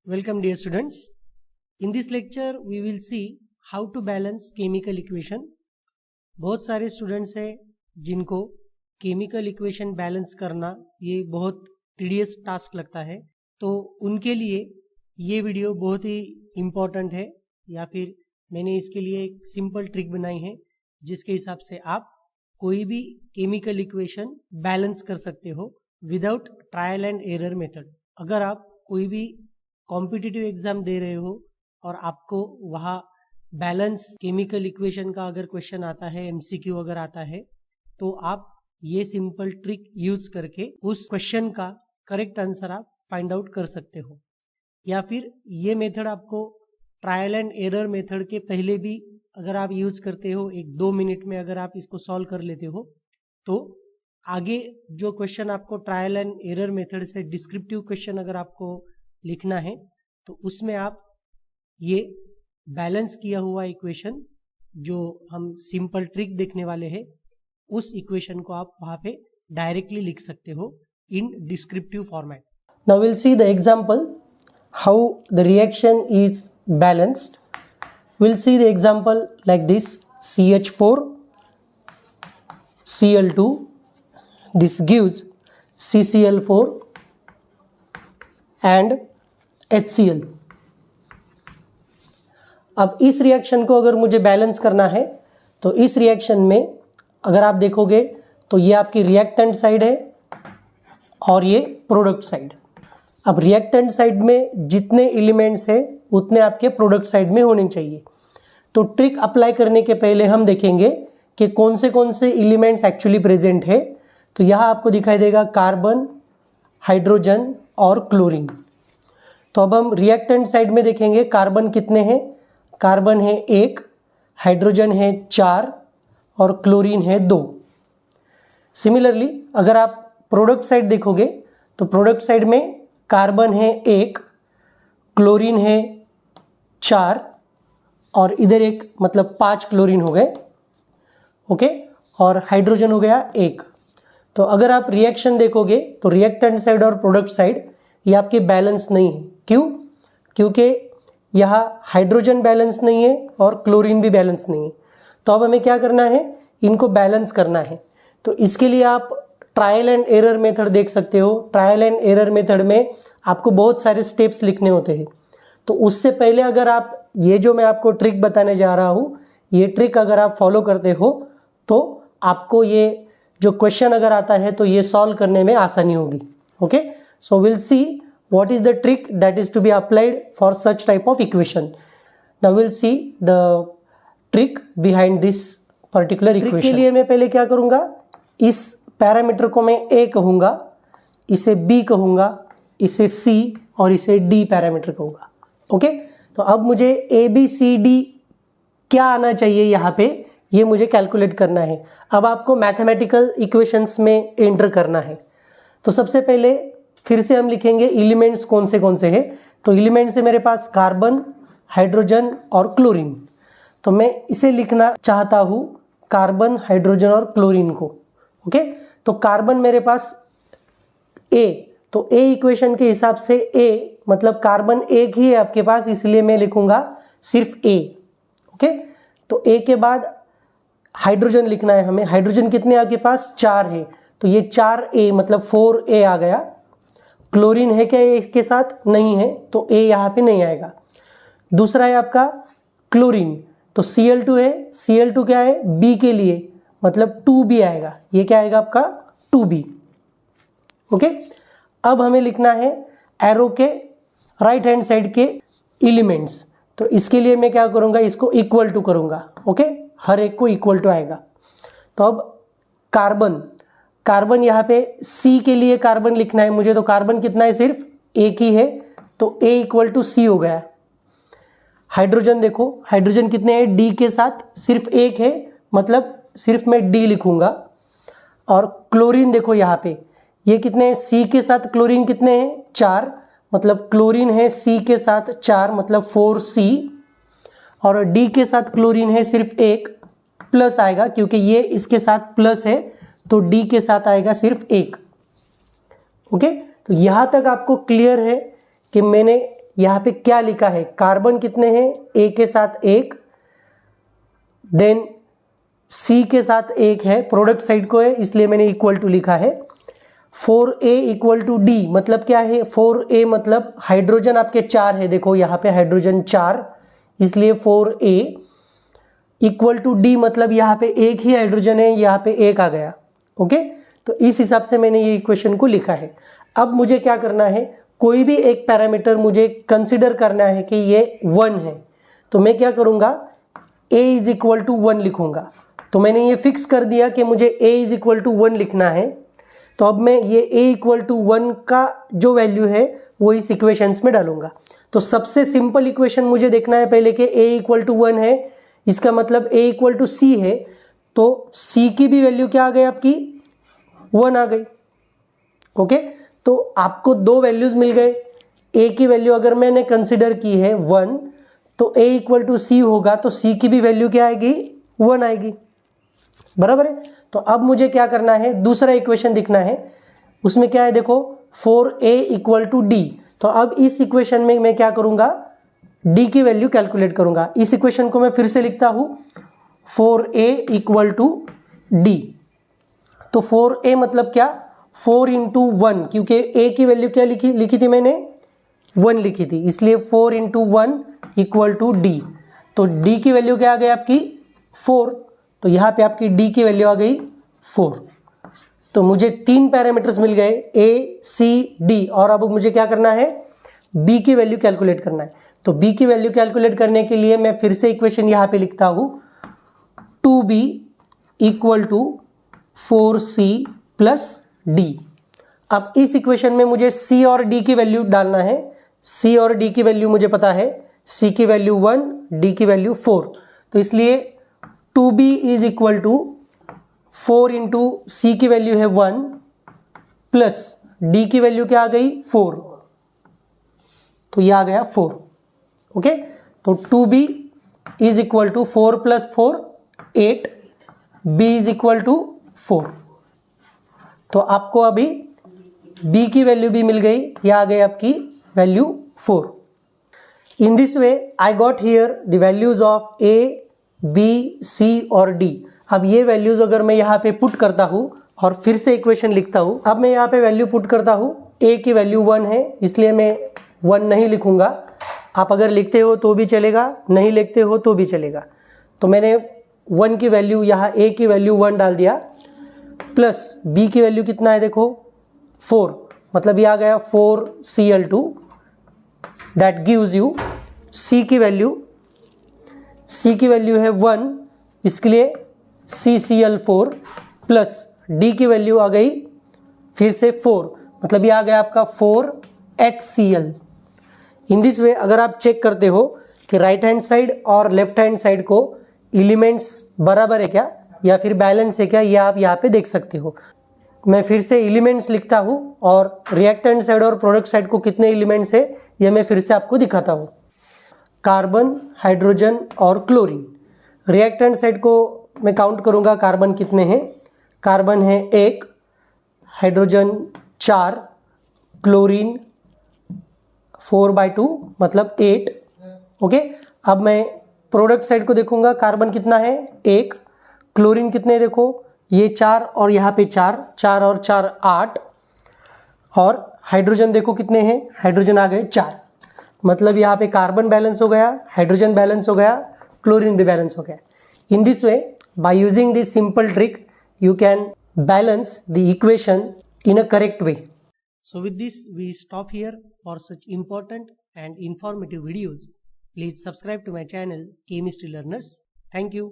Welcome dear students. In this lecture we will see how to balance chemical equation. बहुत सारे students हैं जिनको chemical equation balance करना ये बहुत टीडियस टास्क लगता है, तो उनके लिए ये वीडियो बहुत ही इम्पोर्टेंट है, या फिर मैंने इसके लिए एक सिंपल ट्रिक बनाई है जिसके हिसाब से आप कोई भी केमिकल इक्वेशन बैलेंस कर सकते हो without trial and error method. अगर आप कोई भी कॉम्पिटिटिव एग्जाम दे रहे हो और आपको वहाँ बैलेंस केमिकल इक्वेशन का अगर क्वेश्चन आता है, एमसीक्यू अगर आता है, तो आप ये सिंपल ट्रिक यूज करके उस क्वेश्चन का करेक्ट आंसर आप फाइंड आउट कर सकते हो। या फिर ये मेथड आपको ट्रायल एंड एरर मेथड के पहले भी अगर आप यूज करते हो, 1-2 मिनट में अगर आप इसको सॉल्व कर लेते हो, तो आगे जो क्वेश्चन आपको ट्रायल एंड एरर मेथड से डिस्क्रिप्टिव क्वेश्चन अगर आपको लिखना है, तो उसमें आप ये बैलेंस किया हुआ इक्वेशन जो हम सिंपल ट्रिक देखने वाले हैं, उस इक्वेशन को आप वहाँ पे डायरेक्टली लिख सकते हो इन descriptive format. Now we'll see the example how the reaction is balanced. We'll see the example like this: CH4 Cl2, this gives CCl4 and HCl। अब इस रिएक्शन को अगर मुझे बैलेंस करना है तो इस रिएक्शन में अगर आप देखोगे तो ये आपकी रिएक्टेंट साइड है और ये प्रोडक्ट साइड। अब रिएक्टेंट साइड में जितने एलिमेंट्स हैं उतने आपके प्रोडक्ट साइड में होने चाहिए। तो ट्रिक अप्लाई करने के पहले हम देखेंगे कि कौन से एलिमेंट्स एक्चुअली प्रेजेंट है। तो यहाँ आपको दिखाई देगा कार्बन, हाइड्रोजन और क्लोरीन। तो अब हम रिएक्टेंट साइड में देखेंगे कार्बन कितने हैं। कार्बन है 1, हाइड्रोजन है 4 और क्लोरीन है 2। सिमिलरली अगर आप प्रोडक्ट साइड देखोगे तो प्रोडक्ट साइड में कार्बन है 1, क्लोरीन है 4 और इधर एक मतलब 5 क्लोरीन हो गए, ओके, और हाइड्रोजन हो गया 1। तो अगर आप रिएक्शन देखोगे तो रिएक्टेंट साइड और प्रोडक्ट साइड ये आपके बैलेंस नहीं है। क्यों? क्योंकि यहाँ हाइड्रोजन बैलेंस नहीं है और क्लोरीन भी बैलेंस नहीं है। तो अब हमें क्या करना है, इनको बैलेंस करना है। तो इसके लिए आप ट्रायल एंड एरर मेथड देख सकते हो। ट्रायल एंड एरर मेथड में आपको बहुत सारे स्टेप्स लिखने होते हैं। तो उससे पहले अगर आप ये जो मैं आपको ट्रिक बताने जा रहा हूँ, ये ट्रिक अगर आप फॉलो करते हो तो आपको ये जो क्वेश्चन अगर आता है तो ये सॉल्व करने में आसानी होगी। Okay, so will see what is the trick that is to be applied for such type of equation. Now we'll see the trick behind this particular equation. के लिए मैं पहले क्या करूँगा, इस पैरामीटर को मैं A कहूँगा, इसे B कहूँगा, इसे C और इसे D पैरामीटर कहूँगा। ओके, तो अब मुझे ABCD क्या आना चाहिए यहाँ पे, ये मुझे कैलकुलेट करना है। अब आपको मैथमेटिकल इक्वेशंस में एंटर करना है। तो सबसे पहले फिर से हम लिखेंगे एलिमेंट्स कौन से हैं। तो एलिमेंट्स है मेरे पास कार्बन, हाइड्रोजन और क्लोरीन। तो मैं इसे लिखना चाहता हूँ कार्बन, हाइड्रोजन और क्लोरीन को। ओके, तो कार्बन मेरे पास A, तो A इक्वेशन के हिसाब से A मतलब कार्बन एक ही है आपके पास, इसलिए मैं लिखूंगा सिर्फ A। ओके, तो A के बाद हाइड्रोजन लिखना है हमें। हाइड्रोजन कितने आपके पास, 4 है, तो ये 4A मतलब 4A आ गया। क्लोरीन है क्या इसके साथ, नहीं है, तो A यहाँ पे नहीं आएगा। दूसरा है आपका क्लोरीन, तो Cl2 है, Cl2 क्या है, B के लिए मतलब 2B आएगा, ये क्या आएगा आपका 2B। ओके, अब हमें लिखना है एरो के राइट हैंड साइड के एलिमेंट्स। तो इसके लिए मैं क्या करूँगा, इसको इक्वल टू करूँगा। ओके, हर एक को इक्वल टू आएगा। तो अब कार्बन यहाँ पे C के लिए कार्बन लिखना है मुझे, तो कार्बन कितना है, सिर्फ एक ही है, तो A इक्वल टू C हो गया। हाइड्रोजन देखो, हाइड्रोजन कितने हैं, D के साथ सिर्फ एक है, मतलब सिर्फ मैं D लिखूंगा। और क्लोरीन देखो यहाँ पे, ये कितने हैं, C के साथ क्लोरीन कितने हैं, 4, मतलब क्लोरीन है C के साथ 4 मतलब 4C। और D के साथ क्लोरीन है सिर्फ 1, प्लस आएगा क्योंकि ये इसके साथ प्लस है, तो D के साथ आएगा सिर्फ 1। ओके, तो यहाँ तक आपको क्लियर है कि मैंने यहाँ पे क्या लिखा है, कार्बन कितने हैं, ए के साथ एक, देन सी के साथ एक है, प्रोडक्ट साइड को है इसलिए मैंने इक्वल टू लिखा है। 4a इक्वल टू डी मतलब क्या है, 4a मतलब हाइड्रोजन आपके 4 है, देखो यहाँ पे हाइड्रोजन 4 इसलिए 4a इक्वल टू डी मतलब यहाँ पे एक ही हाइड्रोजन है, यहाँ पे एक आ गया। ओके, तो इस हिसाब से मैंने ये इक्वेशन को लिखा है। अब मुझे क्या करना है, कोई भी एक पैरामीटर मुझे कंसिडर करना है कि ये 1 है, तो मैं क्या करूँगा, a इज इक्वल टू 1 लिखूँगा। तो मैंने ये फिक्स कर दिया कि मुझे a इज इक्वल टू 1 लिखना है। तो अब मैं ये a इक्वल टू 1 का जो वैल्यू है वो इस इक्वेशंस में डालूंगा। तो सबसे सिंपल इक्वेशन मुझे देखना है पहले कि a इक्वल टू 1 है, इसका मतलब a इक्वल टू c है, तो c की भी वैल्यू क्या आ गई आपकी, 1 आ गई। ओके, तो आपको दो वैल्यूज मिल गए। a की वैल्यू अगर मैंने कंसिडर की है 1, तो a इक्वल टू c होगा, तो c की भी वैल्यू क्या आएगी, 1 आएगी, बराबर है। तो अब मुझे क्या करना है, दूसरा इक्वेशन दिखना है, उसमें क्या है देखो 4a इक्वल टू डी। तो अब इस इक्वेशन में मैं क्या करूंगा, d की वैल्यू कैलकुलेट करूंगा। इस इक्वेशन को मैं फिर से लिखता हूं, 4a इक्वल टू डी। तो 4a मतलब क्या, 4 इंटू 1, क्योंकि a की वैल्यू क्या लिखी थी मैंने, 1 लिखी थी, इसलिए 4 इंटू 1 इक्वल टू डी। तो d की वैल्यू क्या आ गई आपकी, 4, तो यहाँ पे आपकी d की वैल्यू आ गई 4। तो मुझे 3 पैरामीटर्स मिल गए, a, c, d, और अब मुझे क्या करना है, b की वैल्यू कैलकुलेट करना है। तो b की वैल्यू कैलकुलेट करने के लिए मैं फिर से इक्वेशन यहाँ पे लिखता हूँ, 2b equal to 4c plus d। अब इस इक्वेशन में मुझे c और d की वैल्यू डालना है। c और d की वैल्यू मुझे पता है, c की वैल्यू 1, d की वैल्यू 4, तो इसलिए 2b is equal to 4 into c की वैल्यू है 1 प्लस डी की वैल्यू क्या आ गई 4, तो ये आ गया 4। ओके, तो 2b इज इक्वल टू 4 प्लस 4 8, b इज इक्वल टू 4। तो आपको अभी b की वैल्यू भी मिल गई, ये आ गई आपकी value 4। In this way I got here the values of a, b, c और d। अब ये वैल्यूज अगर मैं यहाँ पे पुट करता हूँ और फिर से इक्वेशन लिखता हूँ, अब मैं यहाँ पे वैल्यू पुट करता हूँ, a की वैल्यू 1 है इसलिए मैं 1 नहीं लिखूँगा। आप अगर लिखते हो तो भी चलेगा, नहीं लिखते हो तो भी चलेगा। तो मैंने 1 की वैल्यू यहाँ a की वैल्यू 1 डाल दिया, प्लस b की वैल्यू कितना है देखो 4, मतलब ये आ गया 4Cl2, that gives you c की वैल्यू है 1, इसके लिए CCl4 प्लस d की वैल्यू आ गई फिर से 4, मतलब ये आ गया आपका 4HCl। इन दिस वे अगर आप चेक करते हो कि राइट हैंड साइड और लेफ्ट हैंड साइड को एलिमेंट्स बराबर है क्या या फिर बैलेंस है क्या, ये आप यहाँ पे देख सकते हो। मैं फिर से एलिमेंट्स लिखता हूँ और रिएक्टेंट साइड और प्रोडक्ट साइड को कितने एलिमेंट्स है ये मैं फिर से आपको दिखाता हूँ। कार्बन, हाइड्रोजन और क्लोरीन। रिएक्टेंट साइड को मैं काउंट करूँगा, कार्बन कितने हैं, कार्बन है 1, हाइड्रोजन 4, क्लोरीन 4/2 मतलब 8। ओके, अब मैं प्रोडक्ट साइड को देखूँगा, कार्बन कितना है 1, क्लोरीन कितने देखो ये 4 और यहाँ पे 4, 4 और 4 8, और हाइड्रोजन देखो कितने हैं, हाइड्रोजन आ गए 4, मतलब यहाँ पे कार्बन बैलेंस हो गया, हाइड्रोजन बैलेंस हो गया, क्लोरीन भी बैलेंस हो गया। In this way by using this simple trick you can balance the equation in a correct way. So with this we stop here. For such important and informative videos, please subscribe to my channel Chemistry Learners. Thank you.